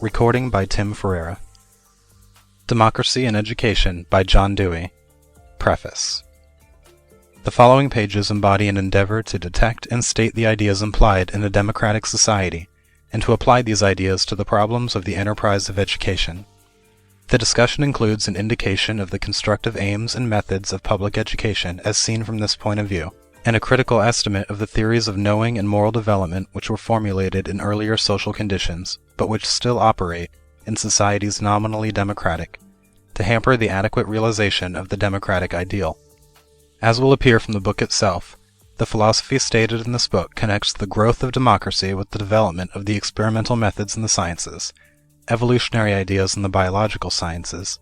Recording by Tim Ferreira. Democracy and Education by John Dewey. Preface. The following pages embody an endeavor to detect and state the ideas implied in a democratic society, and to apply these ideas to the problems of the enterprise of education. The discussion includes an indication of the constructive aims and methods of public education as seen from this point of view, and a critical estimate of the theories of knowing and moral development which were formulated in earlier social conditions, but which still operate, in societies nominally democratic, to hamper the adequate realization of the democratic ideal. As will appear from the book itself, the philosophy stated in this book connects the growth of democracy with the development of the experimental methods in the sciences, evolutionary ideas in the biological sciences,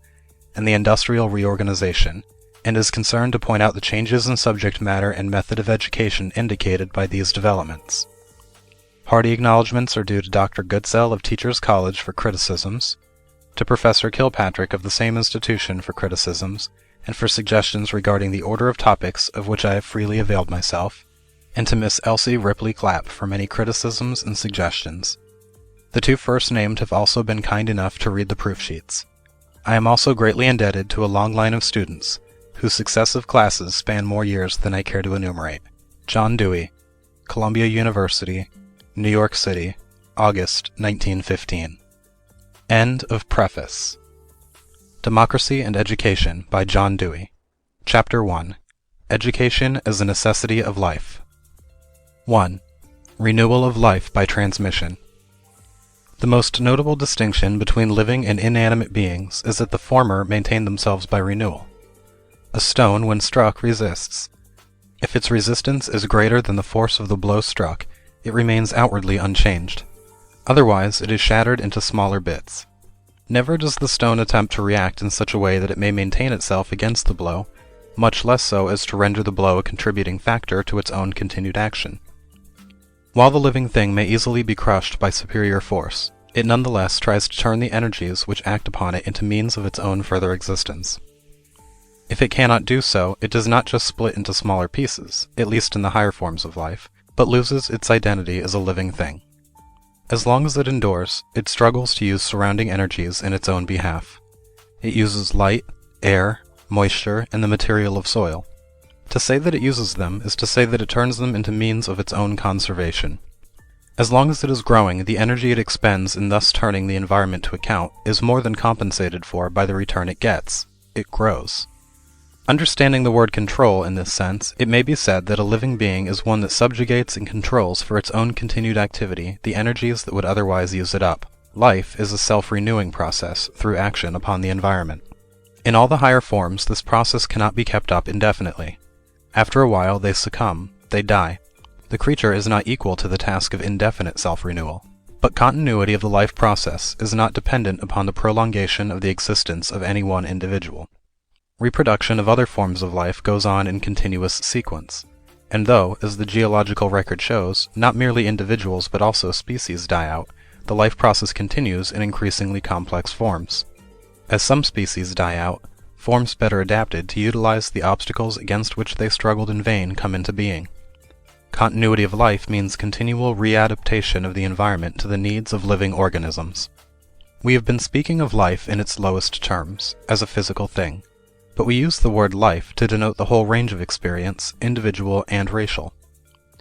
and the industrial reorganization, and is concerned to point out the changes in subject matter and method of education indicated by these developments. Hearty acknowledgments are due to Dr. Goodsell of Teachers College for criticisms, to Professor Kilpatrick of the same institution for criticisms, and for suggestions regarding the order of topics of which I have freely availed myself, and to Miss Elsie Ripley Clapp for many criticisms and suggestions. The two first named have also been kind enough to read the proof sheets. I am also greatly indebted to a long line of students, whose successive classes span more years than I care to enumerate. John Dewey, Columbia University, New York City, August 1915. End of Preface. Democracy and Education by John Dewey. Chapter 1. Education as a Necessity of Life. 1. Renewal of life by transmission. The most notable distinction between living and inanimate beings is that the former maintain themselves by renewal. A stone, when struck, resists. If its resistance is greater than the force of the blow struck, it remains outwardly unchanged. Otherwise, it is shattered into smaller bits. Never does the stone attempt to react in such a way that it may maintain itself against the blow, much less so as to render the blow a contributing factor to its own continued action. While the living thing may easily be crushed by superior force, it nonetheless tries to turn the energies which act upon it into means of its own further existence. If it cannot do so, it does not just split into smaller pieces, at least in the higher forms of life, but loses its identity as a living thing. As long as it endures, it struggles to use surrounding energies in its own behalf. It uses light, air, moisture, and the material of soil. To say that it uses them is to say that it turns them into means of its own conservation. As long as it is growing, the energy it expends in thus turning the environment to account is more than compensated for by the return it gets. It grows. Understanding the word control in this sense, it may be said that a living being is one that subjugates and controls for its own continued activity the energies that would otherwise use it up. Life is a self-renewing process through action upon the environment. In all the higher forms, this process cannot be kept up indefinitely. After a while, they succumb, they die. The creature is not equal to the task of indefinite self-renewal. But continuity of the life process is not dependent upon the prolongation of the existence of any one individual. Reproduction of other forms of life goes on in continuous sequence, and though, as the geological record shows, not merely individuals but also species die out, the life process continues in increasingly complex forms. As some species die out, forms better adapted to utilize the obstacles against which they struggled in vain come into being. Continuity of life means continual readaptation of the environment to the needs of living organisms. We have been speaking of life in its lowest terms, as a physical thing. But we use the word life to denote the whole range of experience, individual and racial.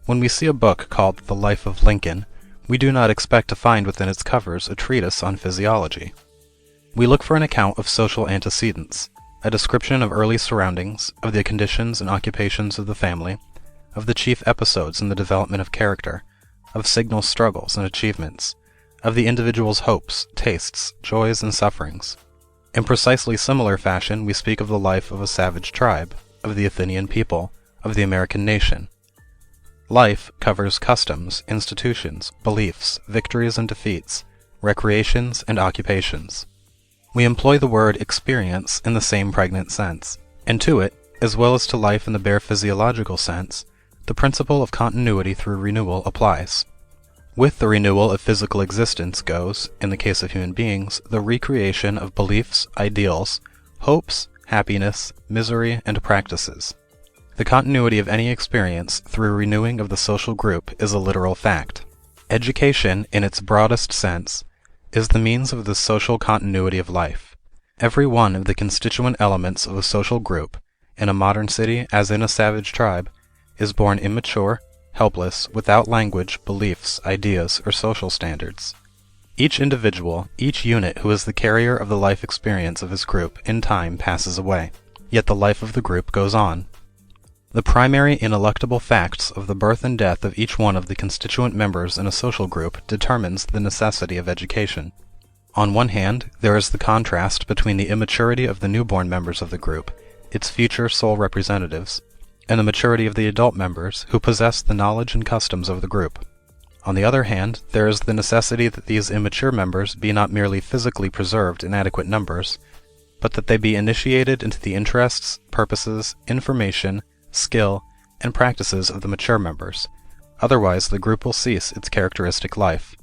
When we see a book called The Life of Lincoln, we do not expect to find within its covers a treatise on physiology. We look for an account of social antecedents, a description of early surroundings, of the conditions and occupations of the family, of the chief episodes in the development of character, of signal struggles and achievements, of the individual's hopes, tastes, joys, and sufferings. In precisely similar fashion, we speak of the life of a savage tribe, of the Athenian people, of the American nation. Life covers customs, institutions, beliefs, victories and defeats, recreations and occupations. We employ the word experience in the same pregnant sense, and to it, as well as to life in the bare physiological sense, the principle of continuity through renewal applies. With the renewal of physical existence goes, in the case of human beings, the recreation of beliefs, ideals, hopes, happiness, misery, and practices. The continuity of any experience through renewing of the social group is a literal fact. Education, in its broadest sense, is the means of the social continuity of life. Every one of the constituent elements of a social group, in a modern city as in a savage tribe, is born immature, helpless, without language, beliefs, ideas, or social standards. Each individual, each unit who is the carrier of the life experience of his group, in time passes away. Yet the life of the group goes on. The primary ineluctable facts of the birth and death of each one of the constituent members in a social group determines the necessity of education. On one hand, there is the contrast between the immaturity of the newborn members of the group, its future sole representatives, and the maturity of the adult members, who possess the knowledge and customs of the group. On the other hand, there is the necessity that these immature members be not merely physically preserved in adequate numbers, but that they be initiated into the interests, purposes, information, skill, and practices of the mature members, otherwise the group will cease its characteristic life.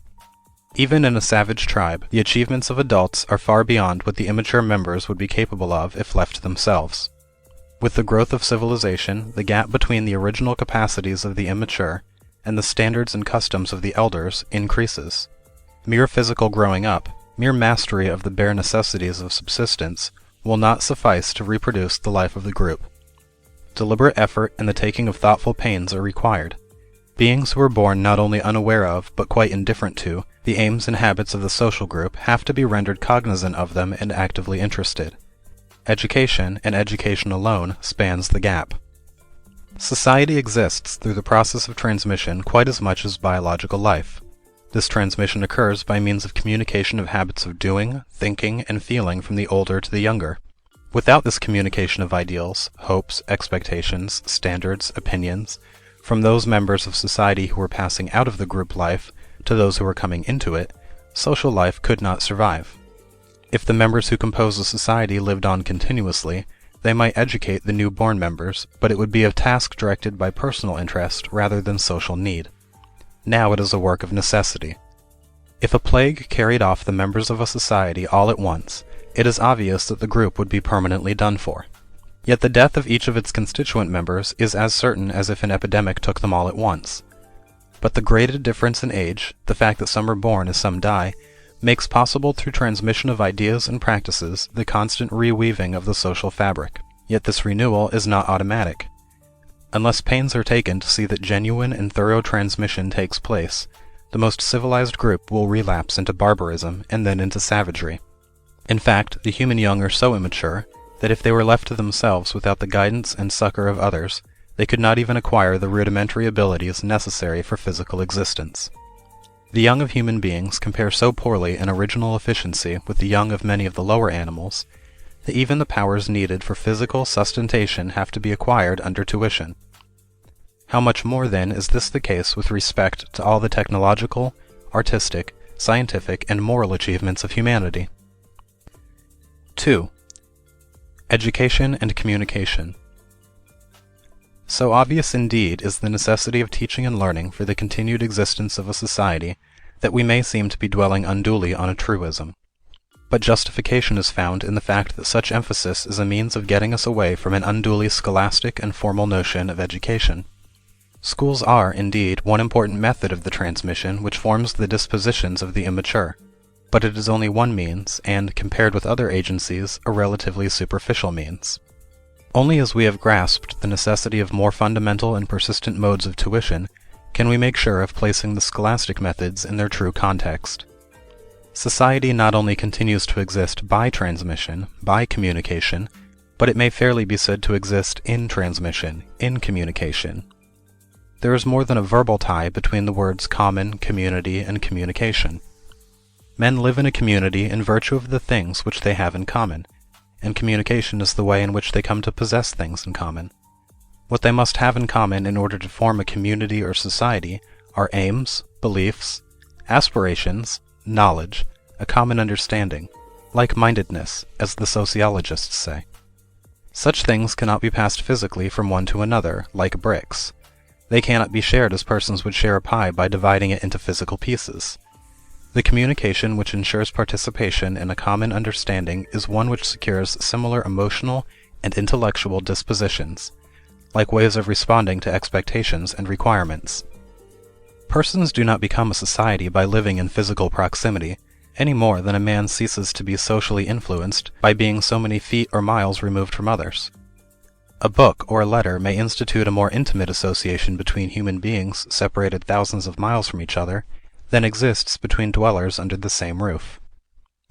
Even in a savage tribe, the achievements of adults are far beyond what the immature members would be capable of if left to themselves. With the growth of civilization, the gap between the original capacities of the immature and the standards and customs of the elders increases. Mere physical growing up, mere mastery of the bare necessities of subsistence, will not suffice to reproduce the life of the group. Deliberate effort and the taking of thoughtful pains are required. Beings who are born not only unaware of, but quite indifferent to, the aims and habits of the social group have to be rendered cognizant of them and actively interested. Education, and education alone, spans the gap. Society exists through the process of transmission quite as much as biological life. This transmission occurs by means of communication of habits of doing, thinking, and feeling from the older to the younger. Without this communication of ideals, hopes, expectations, standards, opinions, from those members of society who are passing out of the group life to those who are coming into it, social life could not survive. If the members who compose a society lived on continuously, they might educate the new-born members, but it would be a task directed by personal interest rather than social need. Now it is a work of necessity. If a plague carried off the members of a society all at once, it is obvious that the group would be permanently done for. Yet the death of each of its constituent members is as certain as if an epidemic took them all at once. But the graded difference in age, the fact that some are born as some die, makes possible through transmission of ideas and practices the constant reweaving of the social fabric. Yet this renewal is not automatic. Unless pains are taken to see that genuine and thorough transmission takes place, the most civilized group will relapse into barbarism and then into savagery. In fact, the human young are so immature that if they were left to themselves without the guidance and succor of others, they could not even acquire the rudimentary abilities necessary for physical existence. The young of human beings compare so poorly in original efficiency with the young of many of the lower animals, that even the powers needed for physical sustentation have to be acquired under tuition. How much more, then, is this the case with respect to all the technological, artistic, scientific, and moral achievements of humanity? 2. Education and communication. So obvious indeed is the necessity of teaching and learning for the continued existence of a society, that we may seem to be dwelling unduly on a truism. But justification is found in the fact that such emphasis is a means of getting us away from an unduly scholastic and formal notion of education. Schools are, indeed, one important method of the transmission which forms the dispositions of the immature, but it is only one means, and, compared with other agencies, a relatively superficial means. Only as we have grasped the necessity of more fundamental and persistent modes of tuition can we make sure of placing the scholastic methods in their true context. Society not only continues to exist by transmission, by communication, but it may fairly be said to exist in transmission, in communication. There is more than a verbal tie between the words common, community, and communication. Men live in a community in virtue of the things which they have in common, and communication is the way in which they come to possess things in common. What they must have in common in order to form a community or society are aims, beliefs, aspirations, knowledge, a common understanding, like-mindedness, as the sociologists say. Such things cannot be passed physically from one to another, like bricks. They cannot be shared as persons would share a pie by dividing it into physical pieces. The communication which ensures participation in a common understanding is one which secures similar emotional and intellectual dispositions, like ways of responding to expectations and requirements. Persons do not become a society by living in physical proximity, any more than a man ceases to be socially influenced by being so many feet or miles removed from others. A book or a letter may institute a more intimate association between human beings separated thousands of miles from each other than exists between dwellers under the same roof.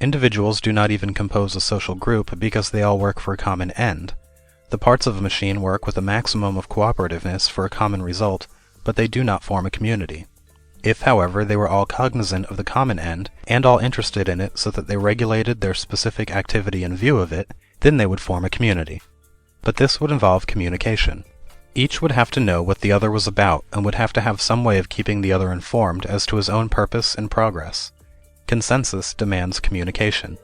Individuals do not even compose a social group because they all work for a common end. The parts of a machine work with a maximum of cooperativeness for a common result, but they do not form a community. If, however, they were all cognizant of the common end, and all interested in it so that they regulated their specific activity in view of it, then they would form a community. But this would involve communication. Each would have to know what the other was about, and would have to have some way of keeping the other informed as to his own purpose and progress. Consensus demands communication.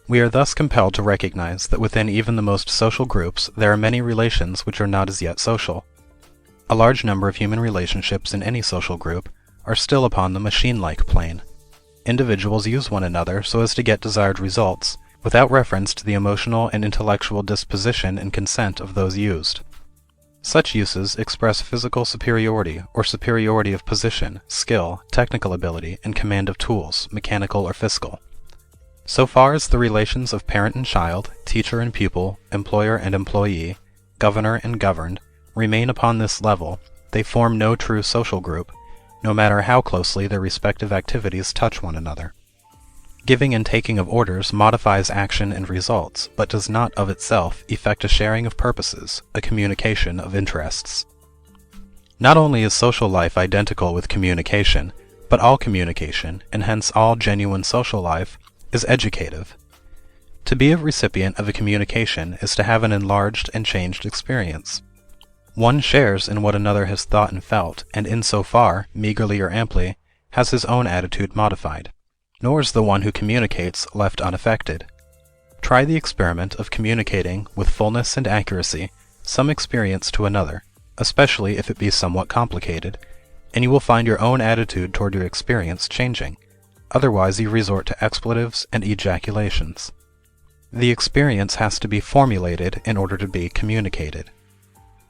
We are thus compelled to recognize that within even the most social groups there are many relations which are not as yet social. A large number of human relationships in any social group are still upon the machine-like plane. Individuals use one another so as to get desired results, without reference to the emotional and intellectual disposition and consent of those used. Such uses express physical superiority or superiority of position, skill, technical ability, and command of tools, mechanical or physical. So far as the relations of parent and child, teacher and pupil, employer and employee, governor and governed, remain upon this level, they form no true social group, no matter how closely their respective activities touch one another. Giving and taking of orders modifies action and results, but does not of itself effect a sharing of purposes, a communication of interests. Not only is social life identical with communication, but all communication, and hence all genuine social life, is educative. To be a recipient of a communication is to have an enlarged and changed experience. One shares in what another has thought and felt, and in so far, meagerly or amply, has his own attitude modified. Nor is the one who communicates left unaffected. Try the experiment of communicating, with fullness and accuracy, some experience to another, especially if it be somewhat complicated, and you will find your own attitude toward your experience changing. Otherwise you resort to expletives and ejaculations. The experience has to be formulated in order to be communicated.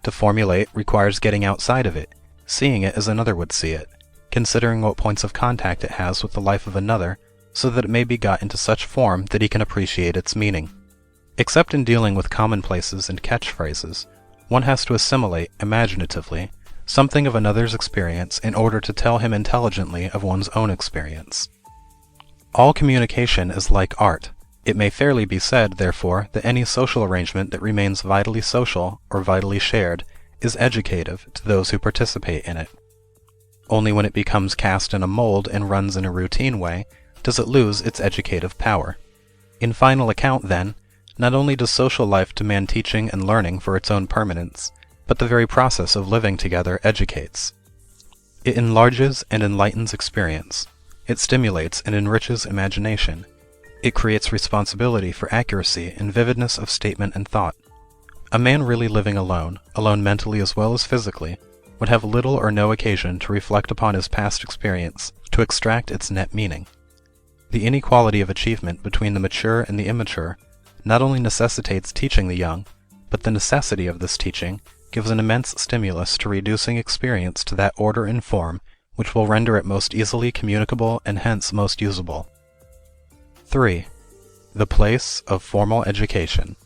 To formulate requires getting outside of it, seeing it as another would see it, considering what points of contact it has with the life of another, so that it may be got into such form that he can appreciate its meaning. Except in dealing with commonplaces and catchphrases, one has to assimilate, imaginatively, something of another's experience in order to tell him intelligently of one's own experience. All communication is like art. It may fairly be said, therefore, that any social arrangement that remains vitally social, or vitally shared, is educative to those who participate in it. Only when it becomes cast in a mold and runs in a routine way, does it lose its educative power. In final account, then, not only does social life demand teaching and learning for its own permanence, but the very process of living together educates. It enlarges and enlightens experience. It stimulates and enriches imagination. It creates responsibility for accuracy and vividness of statement and thought. A man really living alone mentally as well as physically, would have little or no occasion to reflect upon his past experience, to extract its net meaning. The inequality of achievement between the mature and the immature not only necessitates teaching the young, but the necessity of this teaching gives an immense stimulus to reducing experience to that order and form which will render it most easily communicable and hence most usable. 3. The place of formal education.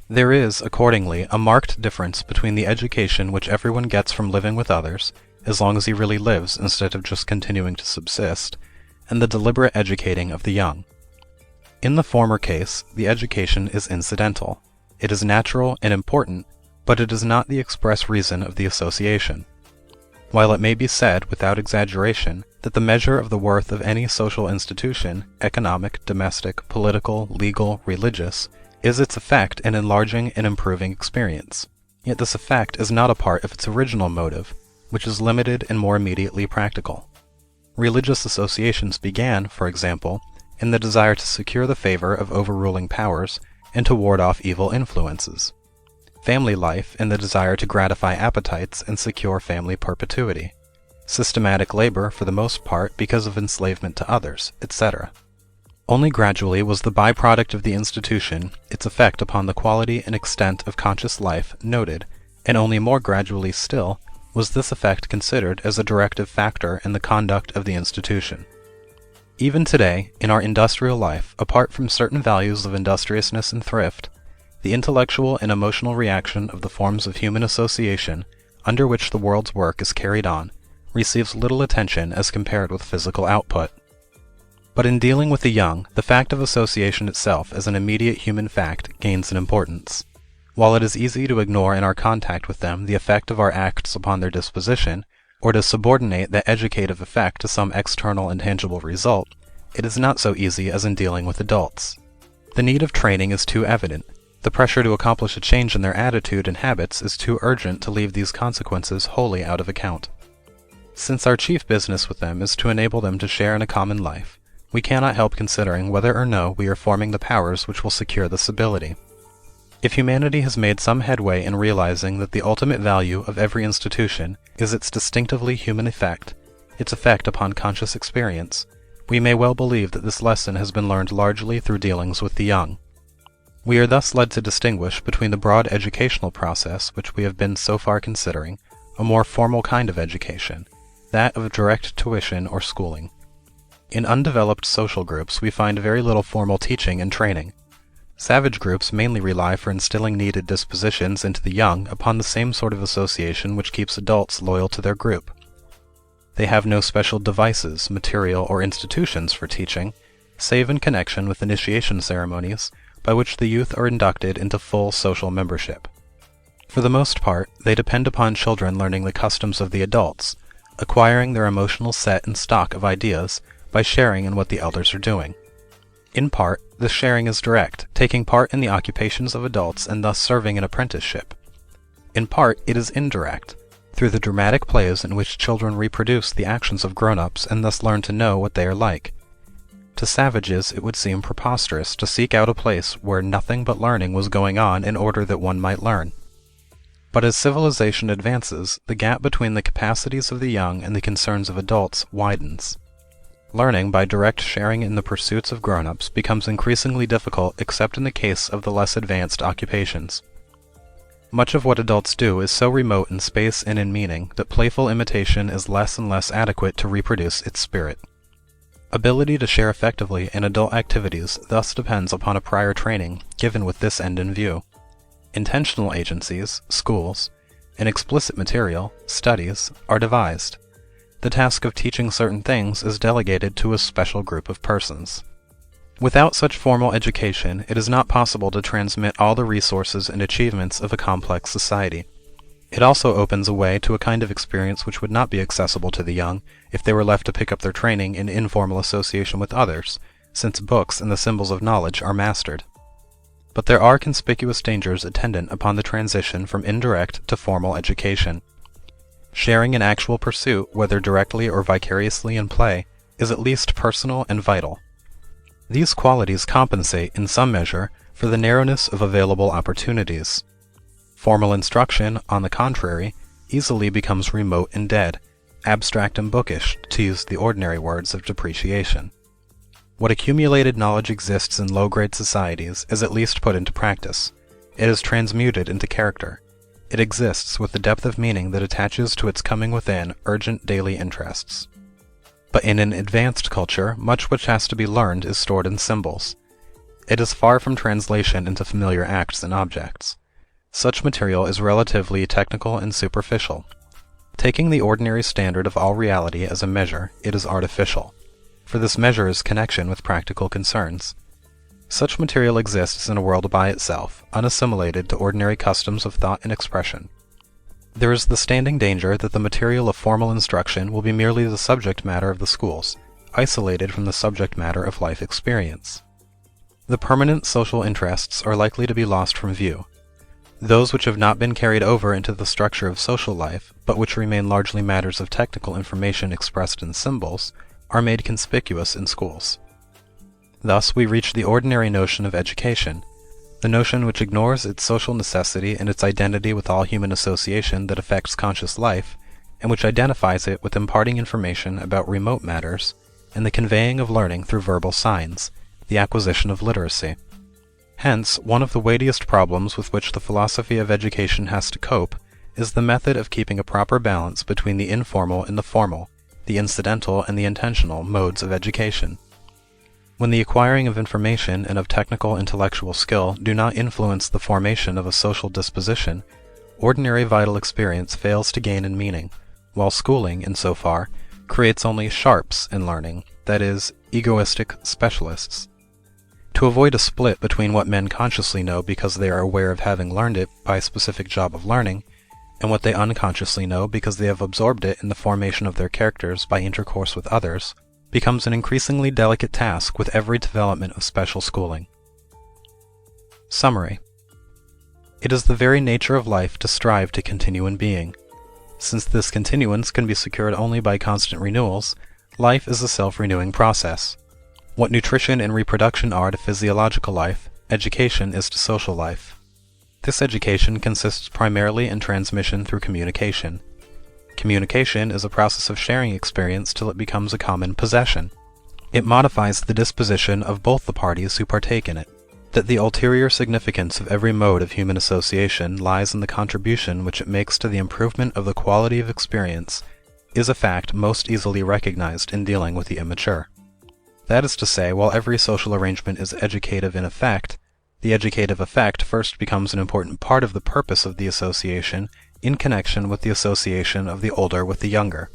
There is, accordingly, a marked difference between the education which everyone gets from living with others, as long as he really lives instead of just continuing to subsist, and the deliberate educating of the young. In the former case, the education is incidental. It is natural and important, but it is not the express reason of the association. While it may be said, without exaggeration, that the measure of the worth of any social institution, economic, domestic, political, legal, religious, is its effect in enlarging and improving experience, yet this effect is not a part of its original motive, which is limited and more immediately practical. Religious associations began, for example, in the desire to secure the favor of overruling powers and to ward off evil influences. Family life in the desire to gratify appetites and secure family perpetuity. Systematic labor, for the most part, because of enslavement to others, etc. Only gradually was the byproduct of the institution, its effect upon the quality and extent of conscious life, noted, and only more gradually still was this effect considered as a directive factor in the conduct of the institution. Even today, in our industrial life, apart from certain values of industriousness and thrift, the intellectual and emotional reaction of the forms of human association under which the world's work is carried on receives little attention as compared with physical output. But in dealing with the young, the fact of association itself as an immediate human fact gains in importance. While it is easy to ignore in our contact with them the effect of our acts upon their disposition, or to subordinate that educative effect to some external and tangible result, it is not so easy as in dealing with adults. The need of training is too evident. The pressure to accomplish a change in their attitude and habits is too urgent to leave these consequences wholly out of account. Since our chief business with them is to enable them to share in a common life, we cannot help considering whether or no we are forming the powers which will secure this ability. If humanity has made some headway in realizing that the ultimate value of every institution is its distinctively human effect, its effect upon conscious experience, we may well believe that this lesson has been learned largely through dealings with the young. We are thus led to distinguish between the broad educational process which we have been so far considering, a more formal kind of education, that of direct tuition or schooling. In undeveloped social groups we find very little formal teaching and training. Savage groups mainly rely for instilling needed dispositions into the young upon the same sort of association which keeps adults loyal to their group. They have no special devices, material, or institutions for teaching, save in connection with initiation ceremonies by which the youth are inducted into full social membership. For the most part, they depend upon children learning the customs of the adults, acquiring their emotional set and stock of ideas by sharing in what the elders are doing. In part, this sharing is direct, taking part in the occupations of adults and thus serving an apprenticeship. In part, it is indirect, through the dramatic plays in which children reproduce the actions of grown-ups and thus learn to know what they are like. To savages it would seem preposterous to seek out a place where nothing but learning was going on in order that one might learn. But as civilization advances, the gap between the capacities of the young and the concerns of adults widens. Learning by direct sharing in the pursuits of grown-ups becomes increasingly difficult except in the case of the less advanced occupations. Much of what adults do is so remote in space and in meaning that playful imitation is less and less adequate to reproduce its spirit. Ability to share effectively in adult activities thus depends upon a prior training given with this end in view. Intentional agencies, schools, and explicit material, studies, are devised. The task of teaching certain things is delegated to a special group of persons. Without such formal education, it is not possible to transmit all the resources and achievements of a complex society. It also opens a way to a kind of experience which would not be accessible to the young if they were left to pick up their training in informal association with others, since books and the symbols of knowledge are mastered. But there are conspicuous dangers attendant upon the transition from indirect to formal education. Sharing in actual pursuit, whether directly or vicariously in play, is at least personal and vital. These qualities compensate, in some measure, for the narrowness of available opportunities. Formal instruction, on the contrary, easily becomes remote and dead, abstract and bookish, to use the ordinary words of depreciation. What accumulated knowledge exists in low-grade societies is at least put into practice. It is transmuted into character. It exists with the depth of meaning that attaches to its coming within urgent daily interests. But in an advanced culture, much which has to be learned is stored in symbols. It is far from translation into familiar acts and objects. Such material is relatively technical and superficial. Taking the ordinary standard of all reality as a measure, it is artificial, for this measure is connection with practical concerns. Such material exists in a world by itself, unassimilated to ordinary customs of thought and expression. There is the standing danger that the material of formal instruction will be merely the subject matter of the schools, isolated from the subject matter of life experience. The permanent social interests are likely to be lost from view. Those which have not been carried over into the structure of social life, but which remain largely matters of technical information expressed in symbols, are made conspicuous in schools. Thus we reach the ordinary notion of education, the notion which ignores its social necessity and its identity with all human association that affects conscious life, and which identifies it with imparting information about remote matters, and the conveying of learning through verbal signs, the acquisition of literacy. Hence, one of the weightiest problems with which the philosophy of education has to cope is the method of keeping a proper balance between the informal and the formal, the incidental and the intentional modes of education. When the acquiring of information and of technical intellectual skill do not influence the formation of a social disposition, ordinary vital experience fails to gain in meaning, while schooling, in so far, creates only sharps in learning, that is, egoistic specialists. To avoid a split between what men consciously know because they are aware of having learned it by a specific job of learning, and what they unconsciously know because they have absorbed it in the formation of their characters by intercourse with others, becomes an increasingly delicate task with every development of special schooling. Summary. It is the very nature of life to strive to continue in being. Since this continuance can be secured only by constant renewals, life is a self-renewing process. What nutrition and reproduction are to physiological life, education is to social life. This education consists primarily in transmission through communication. Communication is a process of sharing experience till it becomes a common possession. It modifies the disposition of both the parties who partake in it. That the ulterior significance of every mode of human association lies in the contribution which it makes to the improvement of the quality of experience is a fact most easily recognized in dealing with the immature. That is to say, while every social arrangement is educative in effect, the educative effect first becomes an important part of the purpose of the association in connection with the association of the older with the younger.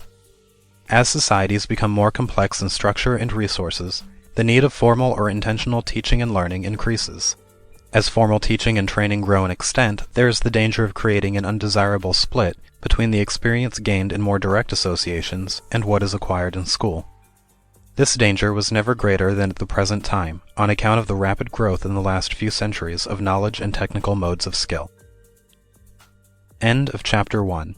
As societies become more complex in structure and resources, the need of formal or intentional teaching and learning increases. As formal teaching and training grow in extent, there is the danger of creating an undesirable split between the experience gained in more direct associations and what is acquired in school. This danger was never greater than at the present time, on account of the rapid growth in the last few centuries of knowledge and technical modes of skill. End of chapter 1.